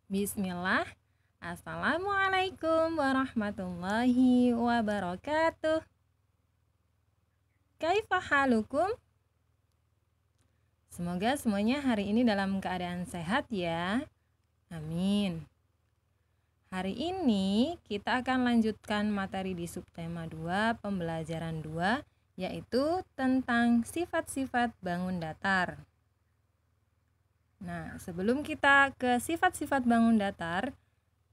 Bismillah. Assalamualaikum warahmatullahi wabarakatuh. Kaifa halukum? Semoga semuanya hari ini dalam keadaan sehat ya. Amin. Hari ini kita akan lanjutkan materi di subtema 2 pembelajaran 2, yaitu tentang sifat-sifat bangun datar. Nah, sebelum kita ke sifat-sifat bangun datar,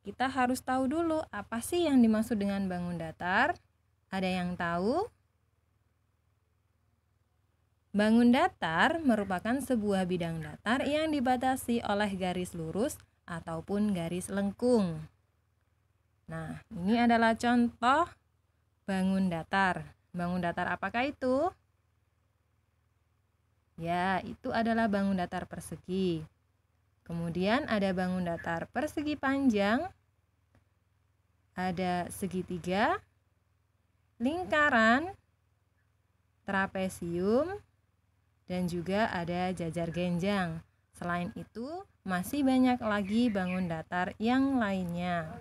kita harus tahu dulu apa sih yang dimaksud dengan bangun datar. Ada yang tahu? Bangun datar merupakan sebuah bidang datar yang dibatasi oleh garis lurus ataupun garis lengkung. Nah, ini adalah contoh bangun datar. Bangun datar apakah itu? Ya, itu adalah bangun datar persegi. Kemudian ada bangun datar persegi panjang, ada segitiga, lingkaran, trapesium, dan juga ada jajar genjang. Selain itu, masih banyak lagi bangun datar yang lainnya.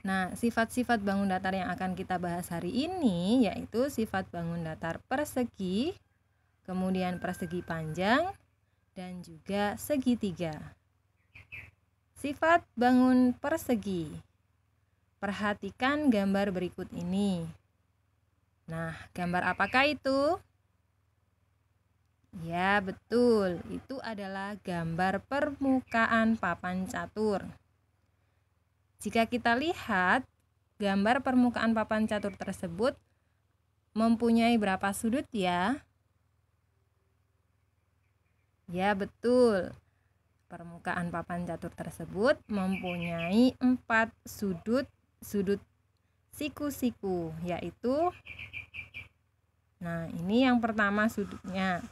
Nah, sifat-sifat bangun datar yang akan kita bahas hari ini yaitu sifat bangun datar persegi, kemudian persegi panjang, dan juga segitiga. Sifat bangun persegi. Perhatikan gambar berikut ini. Nah, gambar apakah itu? Ya, betul. Itu adalah gambar permukaan papan catur. Jika kita lihat, gambar permukaan papan catur tersebut mempunyai berapa sudut ya? Ya, betul. Permukaan papan catur tersebut mempunyai 4 sudut siku-siku, yaitu ini yang pertama sudutnya.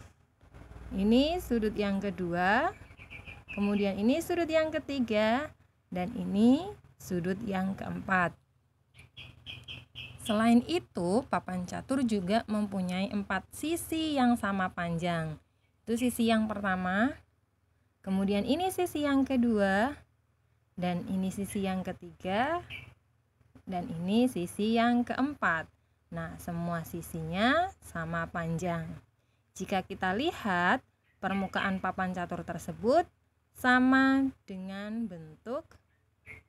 Ini sudut yang kedua, kemudian ini sudut yang ketiga, dan ini sudut yang keempat. Selain itu, papan catur juga mempunyai 4 sisi yang sama panjang. Itu sisi yang pertama, kemudian ini sisi yang kedua, dan ini sisi yang ketiga, dan ini sisi yang keempat. Nah, semua sisinya sama panjang. Jika kita lihat, permukaan papan catur tersebut sama dengan bentuk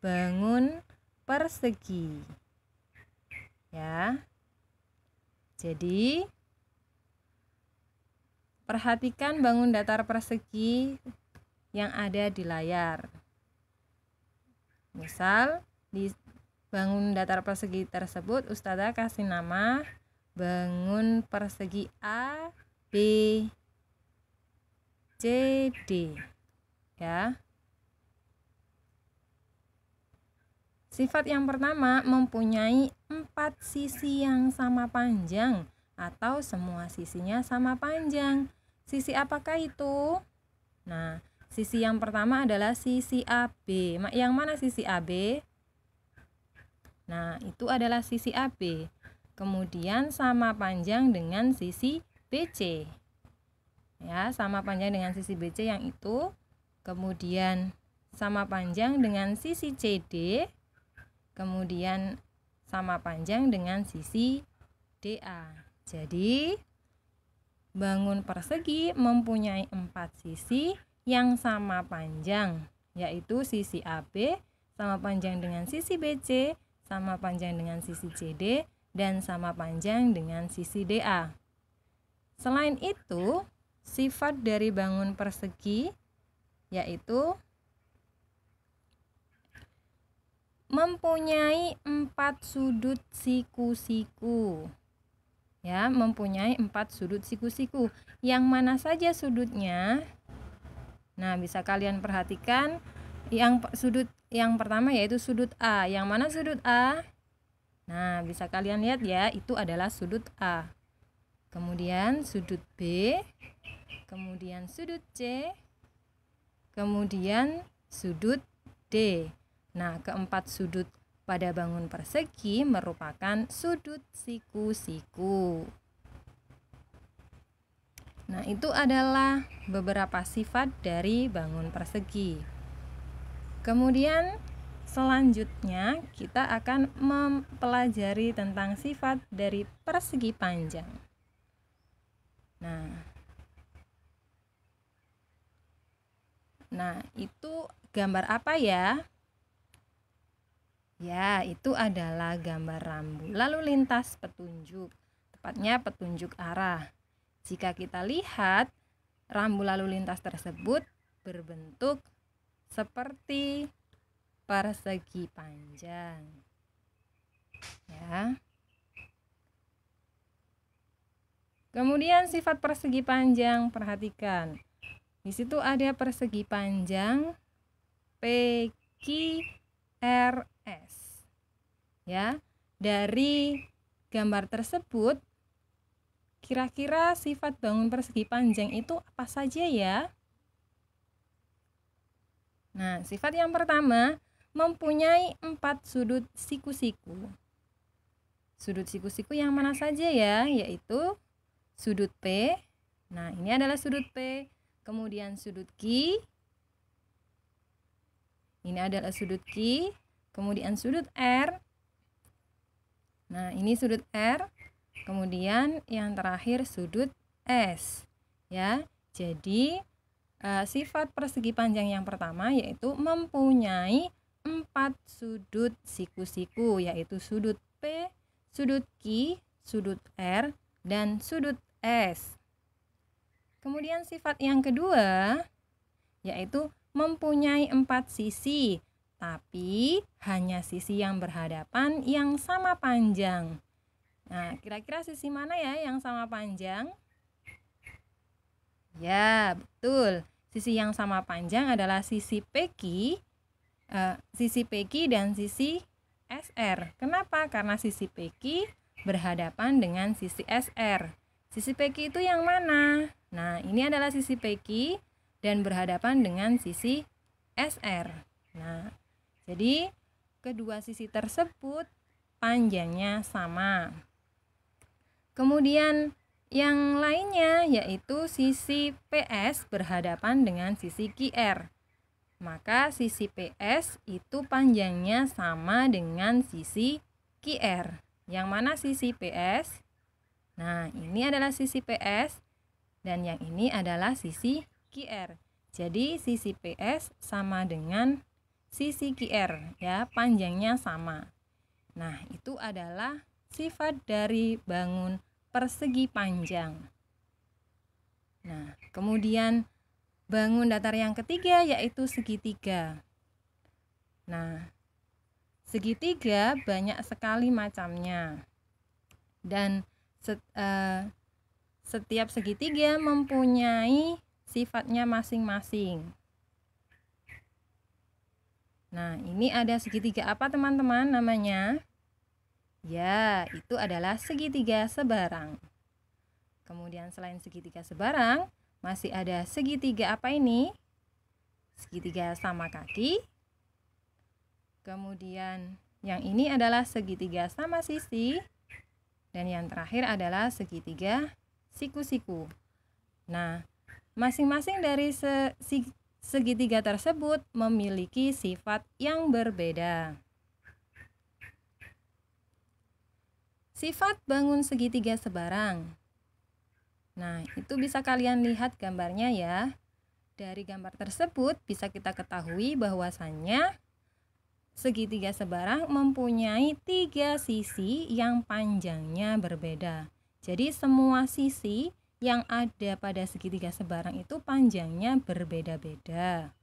bangun persegi. Ya. Jadi, perhatikan bangun datar persegi yang ada di layar. Misal, di bangun datar persegi tersebut Ustazah kasih nama bangun persegi A, B, C, D. Ya. Sifat yang pertama mempunyai 4 sisi yang sama panjang atau semua sisinya sama panjang. Sisi apakah itu? Nah, sisi yang pertama adalah sisi AB. Yang mana sisi AB? Nah, itu adalah sisi AB. Kemudian sama panjang dengan sisi BC. Ya, sama panjang dengan sisi BC yang itu. Kemudian sama panjang dengan sisi CD. Kemudian sama panjang dengan sisi DA. Jadi, bangun persegi mempunyai 4 sisi yang sama panjang, yaitu sisi AB sama panjang dengan sisi BC, sama panjang dengan sisi CD, dan sama panjang dengan sisi DA. Selain itu, sifat dari bangun persegi yaitu mempunyai 4 sudut siku-siku. Ya, mempunyai 4 sudut siku-siku. Yang mana saja sudutnya? Nah, bisa kalian perhatikan sudut yang pertama yaitu sudut A. Yang mana sudut A? Nah, bisa kalian lihat ya, itu adalah sudut A. Kemudian sudut B, kemudian sudut C, kemudian sudut D. Nah, keempat sudut pada bangun persegi merupakan sudut siku-siku. Nah, itu adalah beberapa sifat dari bangun persegi. Kemudian selanjutnya kita akan mempelajari tentang sifat dari persegi panjang. Nah, itu gambar apa ya? Ya, itu adalah gambar rambu lalu lintas petunjuk, tepatnya petunjuk arah. Jika kita lihat, rambu lalu lintas tersebut berbentuk seperti persegi panjang. Ya. Kemudian sifat persegi panjang, perhatikan. Di situ ada persegi panjang PQRS. Ya, dari gambar tersebut kira-kira sifat bangun persegi panjang itu apa saja ya? Nah, sifat yang pertama mempunyai 4 sudut siku-siku. Sudut siku-siku yang mana saja ya? Yaitu sudut P. Nah, ini adalah sudut P. Kemudian sudut Q. Ini adalah sudut Q. Kemudian sudut R. Nah, ini sudut R. Kemudian yang terakhir sudut S. Ya. Jadi sifat persegi panjang yang pertama yaitu mempunyai 4 sudut siku-siku, yaitu sudut P, sudut Q, sudut R, dan sudut S. Kemudian sifat yang kedua yaitu mempunyai 4 sisi, tapi hanya sisi yang berhadapan yang sama panjang. Nah, kira-kira sisi mana ya yang sama panjang? Ya, betul. Sisi yang sama panjang adalah sisi PQ, dan sisi SR. Kenapa? Karena sisi PQ berhadapan dengan sisi SR. Sisi PQ itu yang mana? Nah, ini adalah sisi PQ dan berhadapan dengan sisi SR. Nah, jadi kedua sisi tersebut panjangnya sama. Kemudian yang lainnya yaitu sisi PS berhadapan dengan sisi QR. Maka sisi PS itu panjangnya sama dengan sisi QR. Yang mana sisi PS? Nah, ini adalah sisi PS dan yang ini adalah sisi QR. Jadi sisi PS sama dengan sisi QR ya, panjangnya sama. Nah, itu adalah sifat dari bangun persegi panjang. Nah, kemudian bangun datar yang ketiga yaitu segitiga. Nah, segitiga banyak sekali macamnya. Dan setiap segitiga mempunyai sifatnya masing-masing. Nah, ini ada segitiga apa teman-teman namanya? Ya, itu adalah segitiga sebarang. Kemudian selain segitiga sebarang, masih ada segitiga apa ini? Segitiga sama kaki. Kemudian yang ini adalah segitiga sama sisi. Dan yang terakhir adalah segitiga siku-siku. Nah, masing-masing dari segitiga tersebut memiliki sifat yang berbeda. Sifat bangun segitiga sebarang. Nah, itu bisa kalian lihat gambarnya ya. Dari gambar tersebut bisa kita ketahui bahwasannya segitiga sebarang mempunyai 3 sisi yang panjangnya berbeda. Jadi semua sisi yang ada pada segitiga sebarang itu panjangnya berbeda-beda.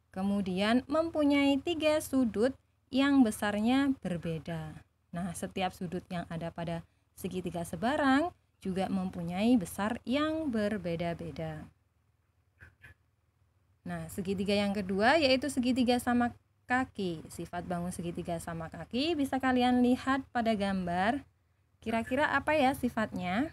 Kemudian mempunyai 3 sudut yang besarnya berbeda. Nah, setiap sudut yang ada pada segitiga sebarang juga mempunyai besar yang berbeda-beda. Nah, segitiga yang kedua yaitu segitiga sama kaki. Sifat bangun segitiga sama kaki bisa kalian lihat pada gambar. Kira-kira apa ya sifatnya?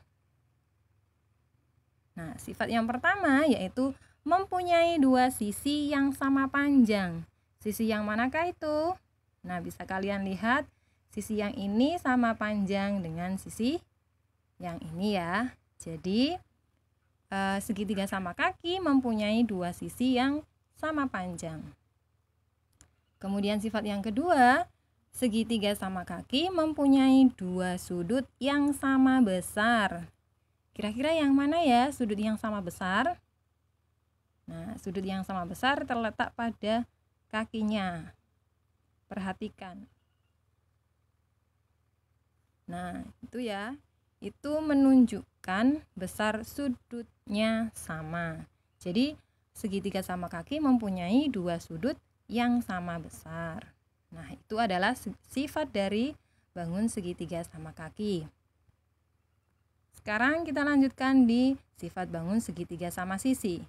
Nah, sifat yang pertama yaitu mempunyai 2 sisi yang sama panjang. Sisi yang manakah itu? Nah, bisa kalian lihat sisi yang ini sama panjang dengan sisi yang ini ya. Jadi segitiga sama kaki mempunyai dua sisi yang sama panjang. Kemudian sifat yang kedua, segitiga sama kaki mempunyai dua sudut yang sama besar. Kira-kira yang mana ya sudut yang sama besar? Nah, sudut yang sama besar terletak pada kakinya. Perhatikan. Nah, itu ya. Itu menunjukkan besar sudutnya sama. Jadi, segitiga sama kaki mempunyai dua sudut yang sama besar. Nah, itu adalah sifat dari bangun segitiga sama kaki. Sekarang kita lanjutkan di sifat bangun segitiga sama sisi.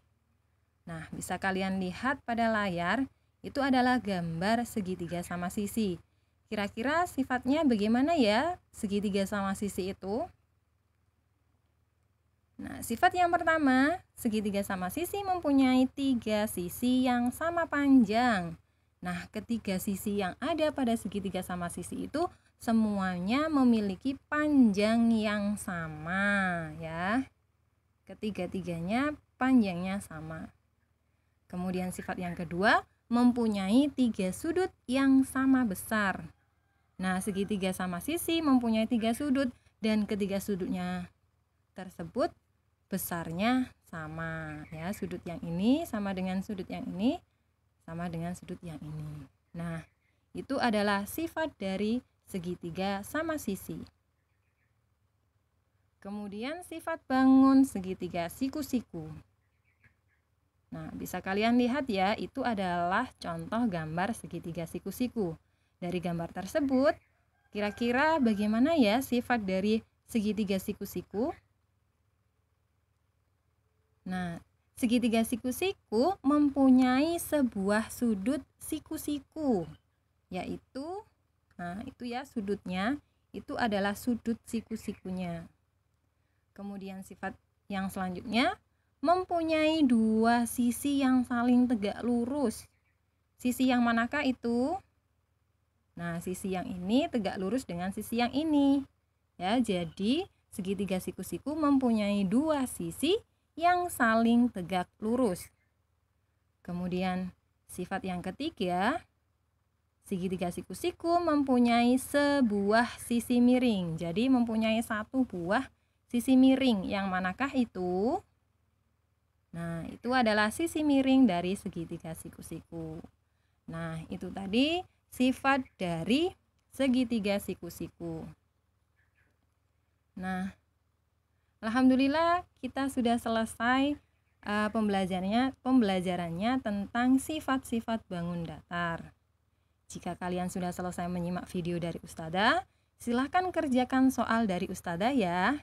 Nah, bisa kalian lihat pada layar, itu adalah gambar segitiga sama sisi. Kira-kira sifatnya bagaimana ya segitiga sama sisi itu? Nah, sifat yang pertama, segitiga sama sisi mempunyai tiga sisi yang sama panjang. Nah, ketiga sisi yang ada pada segitiga sama sisi itu semuanya memiliki panjang yang sama ya. Ketiga-tiganya panjangnya sama. Kemudian sifat yang kedua, mempunyai tiga sudut yang sama besar. Nah, segitiga sama sisi mempunyai tiga sudut dan ketiga sudutnya tersebut besarnya sama ya. Sudut yang ini sama dengan sudut yang ini sama dengan sudut yang ini. Nah, itu adalah sifat dari segitiga sama sisi. Kemudian sifat bangun segitiga siku-siku. Nah, bisa kalian lihat ya, itu adalah contoh gambar segitiga siku-siku. Dari gambar tersebut, kira-kira bagaimana ya sifat dari segitiga siku-siku? Nah, segitiga siku-siku mempunyai sebuah sudut siku-siku, yaitu, nah itu ya sudutnya, itu adalah sudut siku-sikunya. Kemudian sifat yang selanjutnya, mempunyai dua sisi yang saling tegak lurus. Sisi yang manakah itu? Nah, sisi yang ini tegak lurus dengan sisi yang ini. Ya, jadi segitiga siku-siku mempunyai dua sisi yang saling tegak lurus. Kemudian sifat yang ketiga, segitiga siku-siku mempunyai sebuah sisi miring. Jadi mempunyai satu buah sisi miring. Yang manakah itu? Nah, itu adalah sisi miring dari segitiga siku-siku. Nah, itu tadi sifat dari segitiga siku-siku. Nah, alhamdulillah kita sudah selesai pembelajarannya tentang sifat-sifat bangun datar. Jika kalian sudah selesai menyimak video dari Ustadzah, silahkan kerjakan soal dari Ustadzah ya.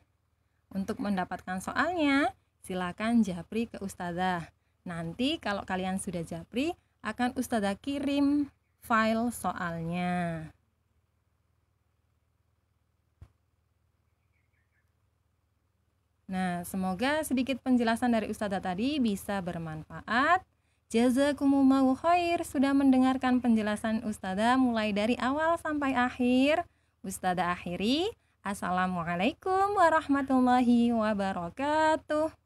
Untuk mendapatkan soalnya, silahkan japri ke Ustadzah. Nanti kalau kalian sudah japri, akan Ustadzah kirim file soalnya. Nah, semoga sedikit penjelasan dari Ustadzah tadi bisa bermanfaat. Jazakumullahu khair sudah mendengarkan penjelasan Ustadzah mulai dari awal sampai akhir. Ustadzah akhiri. Assalamualaikum warahmatullahi wabarakatuh.